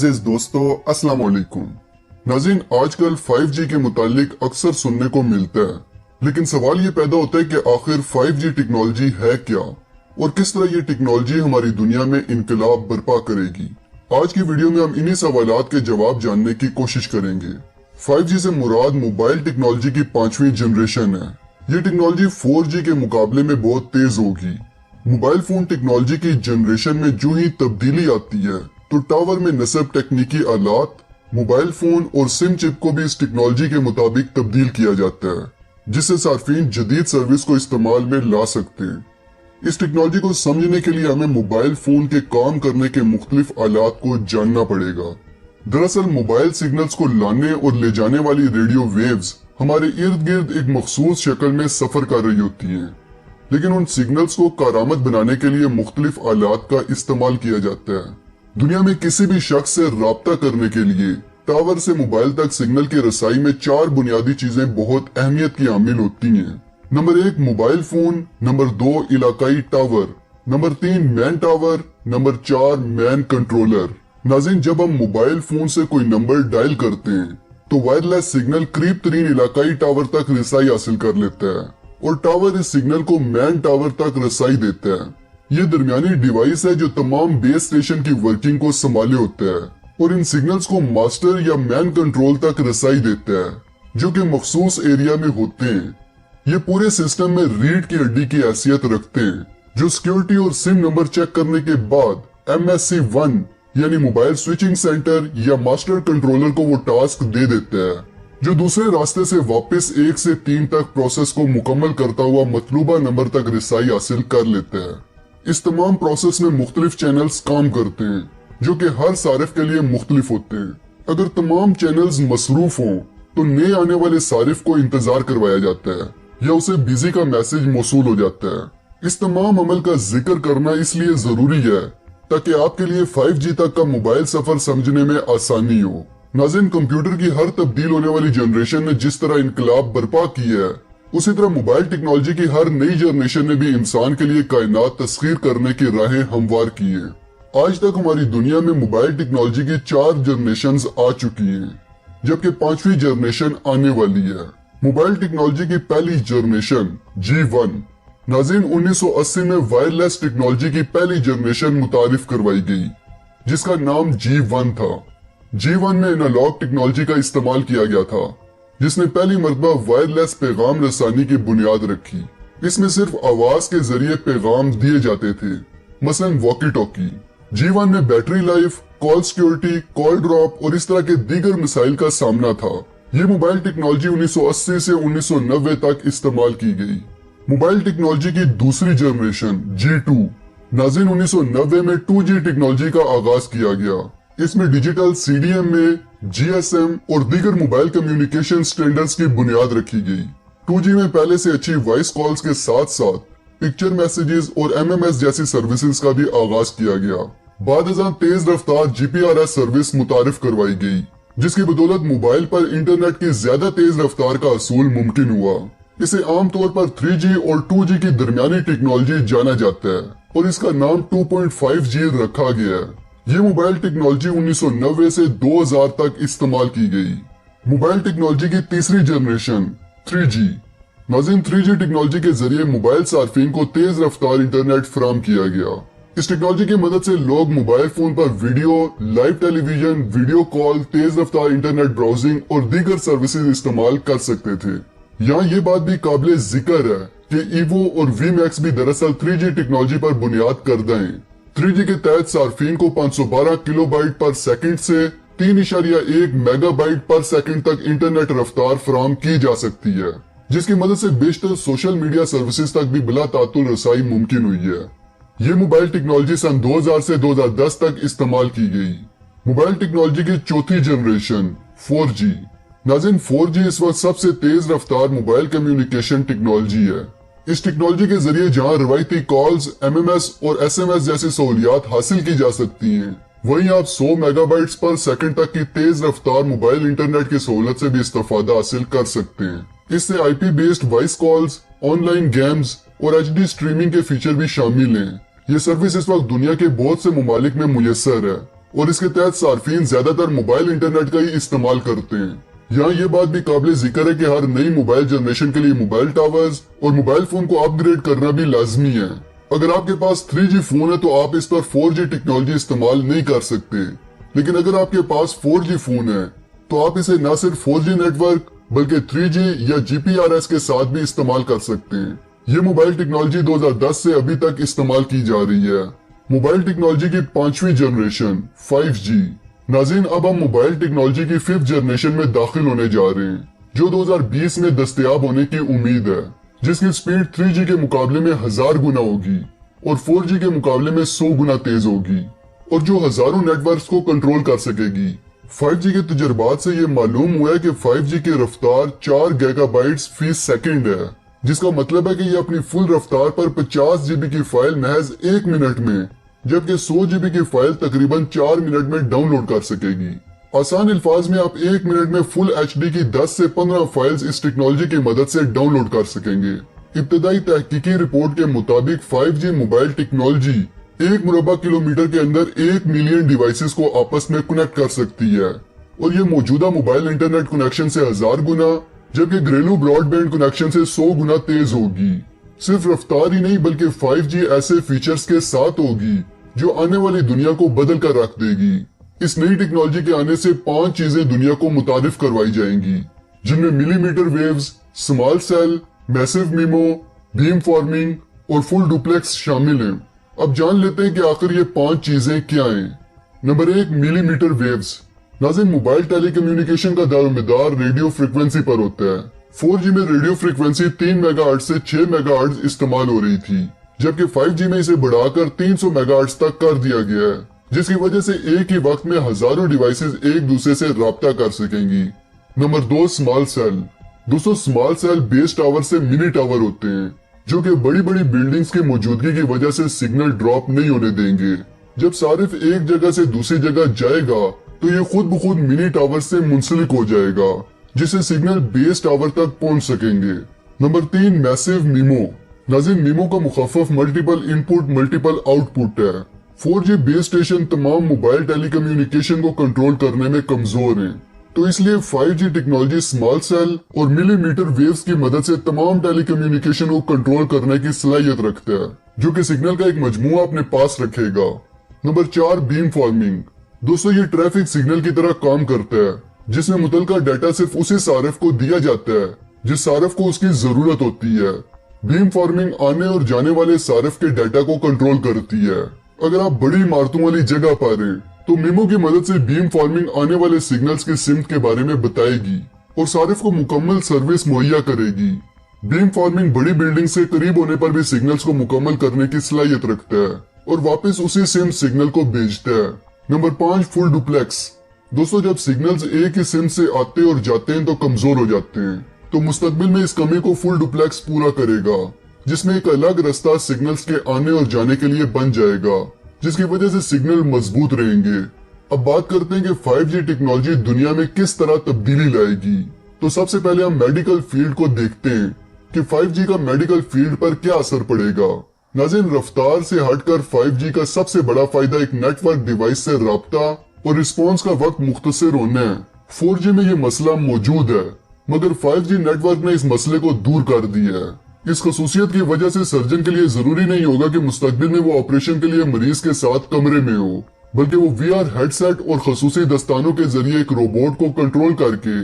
मुअज़्ज़िज़ दोस्तों, अस्सलाम वालेकुम। नाज़रीन, आजकल 5G के मुतालिक अक्सर सुनने को मिलता है, लेकिन सवाल ये पैदा होता है कि आखिर 5G टेक्नोलॉजी है क्या और किस तरह ये टेक्नोलॉजी हमारी दुनिया में इनकलाब बर्पा करेगी। आज की वीडियो में हम इन्हीं सवालात के जवाब जानने की कोशिश करेंगे। 5G से मुराद मोबाइल टेक्नोलॉजी की 5वीं जनरेशन है। ये टेक्नोलॉजी 4G के मुकाबले में बहुत तेज होगी। मोबाइल फोन टेक्नोलॉजी की जनरेशन में जो ही तब्दीली आती है तो टावर में नस्ब तकनीकी आलात, मोबाइल फोन और सिम चिप को भी इस टेक्नोलॉजी के मुताबिक तब्दील किया जाता है, जिससे सार्फिन जदीद सर्विस को इस्तेमाल में ला सकते हैं। इस टेक्नोलॉजी को समझने के लिए हमें मोबाइल फोन के काम करने के मुख्तलिफ आलात को जानना पड़ेगा। दरअसल मोबाइल सिग्नल्स को लाने और ले जाने वाली रेडियो वेव्स हमारे इर्द गिर्द एक मखसूस शक्ल में सफर कर रही होती हैं, लेकिन उन सिग्नल्स को कारआमद बनाने के लिए मुख्तलिफ आलात का इस्तेमाल किया जाता है। दुनिया में किसी भी शख्स से राब्ता करने के लिए टावर से मोबाइल तक सिग्नल की रसाई में 4 बुनियादी चीजें बहुत अहमियत की हामिल होती हैं। नंबर 1 मोबाइल फोन, नंबर 2 इलाकाई tower, number 3 main tower, number 4 main controller. नाज़रीन, जब हम मोबाइल फोन से कोई नंबर डायल करते हैं तो वायरलेस सिग्नल करीब तरीन इलाकाई टावर तक रसाई हासिल कर लेता है और टावर इस सिग्नल को मैन टावर तक रसाई देता है। ये दरमियानी डिवाइस है जो तमाम बेस स्टेशन की वर्किंग को संभाले होता है और इन सिग्नल्स को मास्टर या मैन कंट्रोल तक रसाई देता है, जो कि मखसूस एरिया में होते हैं। ये पूरे सिस्टम में रीढ़ की हड्डी की हैसियत रखते हैं, जो सिक्योरिटी और सिम नंबर चेक करने के बाद MSC1 यानी मोबाइल स्विचिंग सेंटर या मास्टर कंट्रोलर को वो टास्क दे देता है, जो दूसरे रास्ते से वापस 1 से 3 तक प्रोसेस को मुकम्मल करता हुआ मतलूबा नंबर तक रसाई हासिल कर लेता है। इस तमाम प्रोसेस में मुख्तलिफ चैनल्स काम करते हैं, जो कि हर सारिफ के लिए मुख्तलिफ होते हैं। अगर तमाम चैनल्स मसरूफ हों तो नए आने वाले सारिफ को इंतजार करवाया जाता है या उसे बिजी का मैसेज मौसूल हो जाता है। इस तमाम अमल का जिक्र करना इसलिए जरूरी है ताकि आपके लिए 5G तक का मोबाइल सफर समझने में आसानी हो। नाज़रीन, कंप्यूटर की हर तब्दील होने वाली जनरेशन ने जिस तरह इनकलाब बर्पा की है, उसी तरह मोबाइल टेक्नोलॉजी की हर नई जनरेशन ने भी इंसान के लिए कायनात तस्खीर करने की राहें हमवार की है। आज तक हमारी दुनिया में मोबाइल टेक्नोलॉजी की 4 जनरेशंस आ चुकी हैं, जबकि 5वीं जनरेशन आने वाली है। मोबाइल टेक्नोलॉजी की पहली जनरेशन G1 नाज़रीन 1980 में वायरलेस टेक्नोलॉजी की पहली जनरेशन मुतारिफ करवाई गई, जिसका नाम G1 था। G1 में एनालॉग टेक्नोलॉजी का इस्तेमाल किया गया था, जिसने पहली मर्तबा वायरलेस पैगाम रसानी की बुनियाद रखी। इसमें सिर्फ आवाज के जरिए पैगाम दिए जाते थे, मसलन वॉकी टॉकी। G1 में battery life, call security, call drop और इस तरह के दीगर मिसाइल का सामना था। ये मोबाइल टेक्नोलॉजी 1980 से 1990 तक इस्तेमाल की गई। मोबाइल टेक्नोलॉजी की दूसरी जनरेशन G2 नाज़रीन 1990 में 2G टेक्नोलॉजी का आगाज किया गया। इसमें डिजिटल CDM में GSM और दीगर मोबाइल कम्युनिकेशन स्टैंडर्ड्स की बुनियाद रखी गई। 2G में पहले से अच्छी वॉइस कॉल्स के साथ साथ पिक्चर मैसेजेस और MMS जैसी सर्विसेज का भी आगाज किया गया। बाद अज़ां तेज रफ्तार GPRS सर्विस मुतारिफ करवाई गई, जिसकी बदौलत मोबाइल पर इंटरनेट की ज्यादा तेज रफ्तार का असूल मुमकिन हुआ। इसे आमतौर पर 3G और 2G की दरमियानी टेक्नोलॉजी जाना जाता है और इसका नाम 2.5G रखा गया है। ये मोबाइल टेक्नोलॉजी 1990 से 2000 तक इस्तेमाल की गई। मोबाइल टेक्नोलॉजी की तीसरी जनरेशन 3G नाज़रीन 3G टेक्नोलॉजी के जरिए मोबाइल सार्फिन को तेज रफ्तार इंटरनेट फराहम किया गया। इस टेक्नोलॉजी की मदद से लोग मोबाइल फोन पर video, live television, video call, तेज रफ्तार इंटरनेट ब्राउजिंग और दीगर सर्विसेज इस्तेमाल कर सकते थे। यहाँ ये बात भी काबिल जिक्र है कि Evo और VMAX भी दरअसल 3G टेक्नोलॉजी पर बुनियाद करदा हैं। 3G के तहत सार्फिन को 512 किलोबाइट पर सेकंड से 3.1 मेगाबाइट पर सेकंड तक इंटरनेट रफ्तार फराहम की जा सकती है, जिसकी मदद से बेशतर सोशल मीडिया सर्विसेज तक भी बिला तातुल रसाई मुमकिन हुई है। ये मोबाइल टेक्नोलॉजी सन 2000 से 2010 तक इस्तेमाल की गई। मोबाइल टेक्नोलॉजी की चौथी जनरेशन 4G नाज़रीन 4G इस वक्त सबसे तेज रफ्तार मोबाइल कम्युनिकेशन टेक्नोलॉजी है। इस टेक्नोलॉजी के जरिए जहां रवायती कॉल्स, MMS और SMS जैसी सहूलियात हासिल की जा सकती हैं, वहीं आप 100 मेगाबाइट्स पर सेकंड तक की तेज रफ्तार मोबाइल इंटरनेट की सहूलत से भी इस्तेफादा हासिल कर सकते हैं। इससे IP based voice calls, online games और HD स्ट्रीमिंग के फीचर भी शामिल हैं। ये सर्विस इस वक्त दुनिया के बहुत से ममालिक में मुयस्सर है। और इसके तहत सार्फिन ज्यादातर मोबाइल इंटरनेट का ही इस्तेमाल करते हैं। यहाँ ये बात भी काबिल जिक्र है कि हर नई मोबाइल जनरेशन के लिए मोबाइल टावर्स और मोबाइल फोन को अपग्रेड करना भी लाजमी है। अगर आपके पास 3G फोन है तो आप इस पर 4G टेक्नोलॉजी इस्तेमाल नहीं कर सकते, लेकिन अगर आपके पास 4G फोन है तो आप इसे न सिर्फ 4G नेटवर्क बल्कि 3G या GPRS के साथ भी इस्तेमाल कर सकते हैं। ये मोबाइल टेक्नोलॉजी 2010 से अभी तक इस्तेमाल की जा रही है। मोबाइल टेक्नोलॉजी की 5वीं जनरेशन 5G। नाज़रीन, अब हम मोबाइल टेक्नोलॉजी की 5th जनरेशन में दाखिल होने जा रहे हैं, जो 2020 में दस्तयाब होने की उम्मीद है, जिसकी स्पीड 3G के मुकाबले में 1000 गुना होगी और 4G के मुकाबले में 100 गुना तेज होगी और जो हजारों नेटवर्क्स को कंट्रोल कर सकेगी। 5G के तजर्बात से ये मालूम हुआ है कि 5G की रफ्तार 4 गीगाबाइट्स फी सेकंड है, जिसका मतलब है कि ये अपनी फुल रफ्तार पर 50 GB की फाइल महज 1 मिनट में, जबकि 100 GB की फाइल तकरीबन 4 मिनट में डाउनलोड कर सकेगी। आसान अल्फाज में आप 1 मिनट में फुल HD की 10 से 15 फाइल्स इस टेक्नोलॉजी की मदद से डाउनलोड कर सकेंगे। इब्तदाई तहकीकी रिपोर्ट के मुताबिक 5G मोबाइल टेक्नोलॉजी 1 मुरबा किलोमीटर के अंदर 1 मिलियन डिवाइसेस को आपस में कनेक्ट कर सकती है और ये मौजूदा मोबाइल इंटरनेट कनेक्शन से 1000 गुना, जबकि घरेलू ब्रॉडबैंड कनेक्शन से 100 गुना तेज होगी। सिर्फ रफ्तार ही नहीं बल्कि 5G ऐसे फीचर्स के साथ होगी जो आने वाली दुनिया को बदल कर रख देगी। इस नई टेक्नोलॉजी के आने से 5 चीजें दुनिया को मुतारिफ करवाई जाएंगी, जिनमें millimetre waves, small cell, massive MIMO, beam forming और फुल डुप्लेक्स शामिल हैं। अब जान लेते हैं कि आखिर ये 5 चीजें क्या हैं। Number 1, millimetre waves. नाज़रीन, मोबाइल टेलीकम्युनिकेशन का दारोमदार रेडियो फ्रीक्वेंसी पर होता है। 4G में रेडियो फ्रीक्वेंसी 3 मेगाहर्ट्ज से 6 मेगाहर्ट्ज इस्तेमाल हो रही थी, जबकि 5G में इसे बढ़ाकर 300 मेगाहर्ट्ज तक कर दिया गया है, जिसकी वजह से एक ही वक्त में हजारों डिवाइसेस एक दूसरे से राब्ता कर सकेंगी। Number 2, small cell. दोस्तों, स्मॉल सेल बेस टावर से मिनी टावर होते हैं, जो कि बड़ी बड़ी बिल्डिंग्स की मौजूदगी की वजह से सिग्नल ड्रॉप नहीं होने देंगे। जब सारिफ एक जगह से दूसरी जगह जाएगा तो ये खुद ब खुद मिनी टावर से मुंसलिक हो जाएगा, जिससे सिग्नल बेस टावर तक पहुंच सकेंगे। Number 3, massive memo. नाज़रीन, मीमो का मुखफ़फ़ मल्टीपल इनपुट मल्टीपल आउटपुट है। 4G बेस स्टेशन तमाम मोबाइल टेलीकम्युनिकेशन को कंट्रोल करने में कमजोर हैं, तो इसलिए 5G टेक्नोलॉजी स्मॉल सेल और मिलीमीटर वेव्स की मदद से तमाम टेलीकम्युनिकेशन को कंट्रोल करने की सलाहियत रखता है, जो कि सिग्नल का एक मजमुआ अपने पास रखेगा। Number 4, beam forming. दोस्तों, ये ट्रैफिक सिग्नल की तरह काम करता है, जिसमें मुतलका डाटा सिर्फ उसी सारिफ को दिया जाता है जिस सारिफ को उसकी जरूरत होती है। बीम फॉर्मिंग आने और जाने वाले सारिफ के डाटा को कंट्रोल करती है। अगर आप बड़ी इमारतों वाली जगह पर हैं, तो मीमो की मदद से बीम फॉर्मिंग आने वाले सिग्नल्स की सिमत के बारे में बताएगी और सारिफ को मुकम्मल सर्विस मुहैया करेगी। बीम फॉर्मिंग बड़ी बिल्डिंग से करीब होने पर भी सिग्नल्स को मुकम्मल करने की सलाहियत रखता है और वापस उसी सिम सिग्नल को भेजता है। Number 5, full duplex. दोस्तों, जब सिग्नल्स एक ही सिम से आते और जाते हैं तो कमजोर हो जाते हैं, तो मुस्तकबिल में इस कमी को फुल डुप्लेक्स पूरा करेगा, जिसमें एक अलग रास्ता सिग्नल्स के आने और जाने के लिए बन जाएगा, जिसकी वजह से सिग्नल मजबूत रहेंगे। अब बात करते हैं कि 5G टेक्नोलॉजी दुनिया में किस तरह तब्दीली लाएगी। तो सबसे पहले हम मेडिकल फील्ड को देखते हैं कि 5G का मेडिकल फील्ड पर क्या असर पड़ेगा। नाज़रीन, रफ्तार से हटकर 5G का सबसे बड़ा फायदा एक नेटवर्क डिवाइस से राब्ता और रिस्पॉन्स का वक्त मुख्तसर होना है। 4G में ये मसला मौजूद है, मगर 5G नेटवर्क ने इस मसले को दूर कर दिया है। इस खसूसियत की वजह से सर्जन के लिए जरूरी नहीं होगा कि मुस्तकबिल में वो ऑपरेशन के लिए मरीज के साथ कमरे में हो, बल्कि वो VR हेडसेट और खसूसी दस्तानों के जरिए एक रोबोट को कंट्रोल करके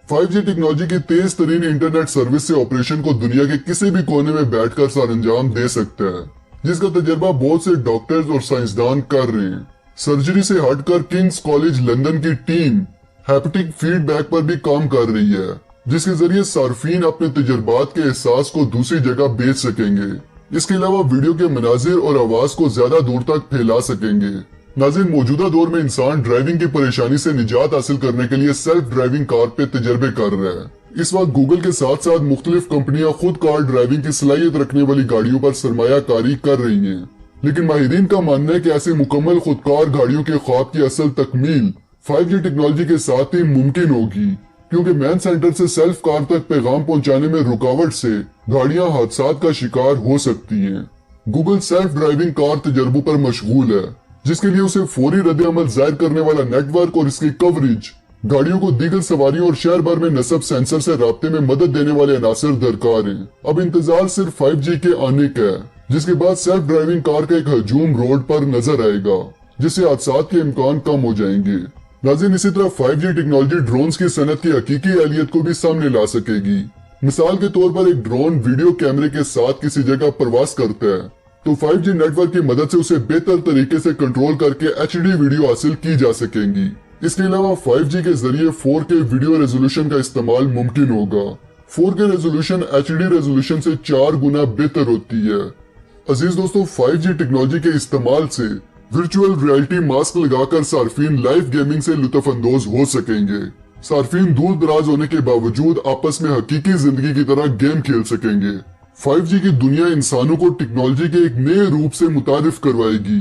5G टेक्नोलॉजी की तेज तरीन इंटरनेट सर्विस से ऑपरेशन को दुनिया के किसी भी कोने में बैठकर सर अंजाम दे सकता है, जिसका तजर्बा बहुत से डॉक्टर्स और साइंसदान कर रहे हैं। सर्जरी से हटकर किंग्स कॉलेज लंदन की टीम हैप्टिक फीडबैक पर भी काम कर रही है, जिसके जरिए सार्फिन अपने तजर्बात के एहसास को दूसरी जगह भेज सकेंगे। इसके अलावा वीडियो के मनाजिर और आवाज को ज्यादा दूर तक फैला सकेंगे। नाज़रीन, मौजूदा दौर में इंसान ड्राइविंग की परेशानी से निजात हासिल करने के लिए सेल्फ ड्राइविंग कार पे तजर्बे कर रहा है। इस वक्त गूगल के साथ साथ मुख्तलिफ कंपनियां खुद कार ड्राइविंग की सलाहियत रखने वाली गाड़ियों पर सरमायाकारी कर रही हैं, लेकिन माहिरीन का मानना है कि ऐसे मुकम्मल खुदकार गाड़ियों के ख्वाब की असल तकमील 5G टेक्नोलॉजी के साथ ही मुमकिन होगी, क्योंकि मैन सेंटर से सेल्फ कार तक पैगाम पहुंचाने में रुकावट से गाड़ियां हादसात का शिकार हो सकती हैं। गूगल सेल्फ ड्राइविंग कार तजर्बों पर मशगूल है, जिसके लिए उसे फौरी रद्द अमल जाहिर करने वाला नेटवर्क और इसकी कवरेज, गाड़ियों को दीगर सवारियों और शहर भर में नस्ब सेंसर से राब्ते में मदद देने वाले अनासर दरकार हैं। अब इंतजार सिर्फ 5G के आने का है, जिसके बाद सेल्फ ड्राइविंग कार का एक हजूम रोड पर नजर आएगा, जिससे हादसात के इम्कान कम हो जाएंगे। नाज़रीन, इसी तरह 5G टेक्नोलॉजी ड्रोन्स की सनत की हकीकी अहलियत को भी सामने ला सकेगी। मिसाल के तौर पर एक ड्रोन वीडियो कैमरे के साथ किसी जगह प्रवास करता है तो 5G नेटवर्क की मदद से उसे बेहतर तरीके से कंट्रोल करके HD वीडियो हासिल की जा सकेंगी। इसके अलावा 5G के जरिए 4K वीडियो रेजोल्यूशन का इस्तेमाल मुमकिन होगा। 4K रेजोल्यूशन HD रेजोल्यूशन से 4 गुना बेहतर होती है। अजीज दोस्तों, 5G टेक्नोलॉजी के इस्तेमाल से वर्चुअल रियलिटी मास्क लगाकर सार्फिन लाइव गेमिंग से लुत्फ अंदोज हो सकेंगे। सार्फिन दूर दराज होने के बावजूद आपस में हकीकी जिंदगी की तरह गेम खेल सकेंगे। 5G की दुनिया इंसानों को टेक्नोलॉजी के एक नए रूप से मुतारिफ करवाएगी।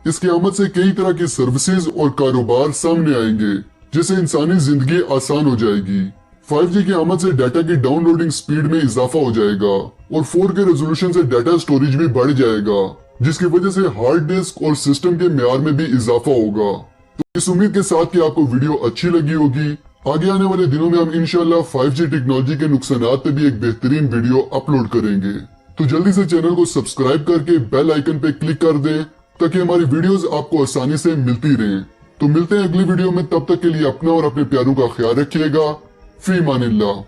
इसकी आमद से कई तरह की सर्विसेज और कारोबार सामने आएंगे, जिससे इंसानी जिंदगी आसान हो जाएगी। 5G की आमद से डाटा की डाउनलोडिंग स्पीड में इजाफा हो जाएगा और 4K रेजोल्यूशन से डाटा स्टोरेज भी बढ़ जाएगा, जिसकी वजह से हार्ड डिस्क और सिस्टम के म्यार में भी इजाफा होगा। तो इस उम्मीद के साथ कि आपको वीडियो अच्छी लगी होगी। आगे आने वाले दिनों में हम इंशाल्लाह 5G टेक्नोलॉजी के नुकसानात पे भी एक बेहतरीन वीडियो अपलोड करेंगे। तो जल्दी से चैनल को सब्सक्राइब करके बेल आइकन पे क्लिक कर दें ताकि हमारी वीडियोस आपको आसानी से मिलती रहें। तो मिलते हैं अगली वीडियो में, तब तक के लिए अपना और अपने प्यारों का ख्याल रखिएगा। फी मानिल्लाह।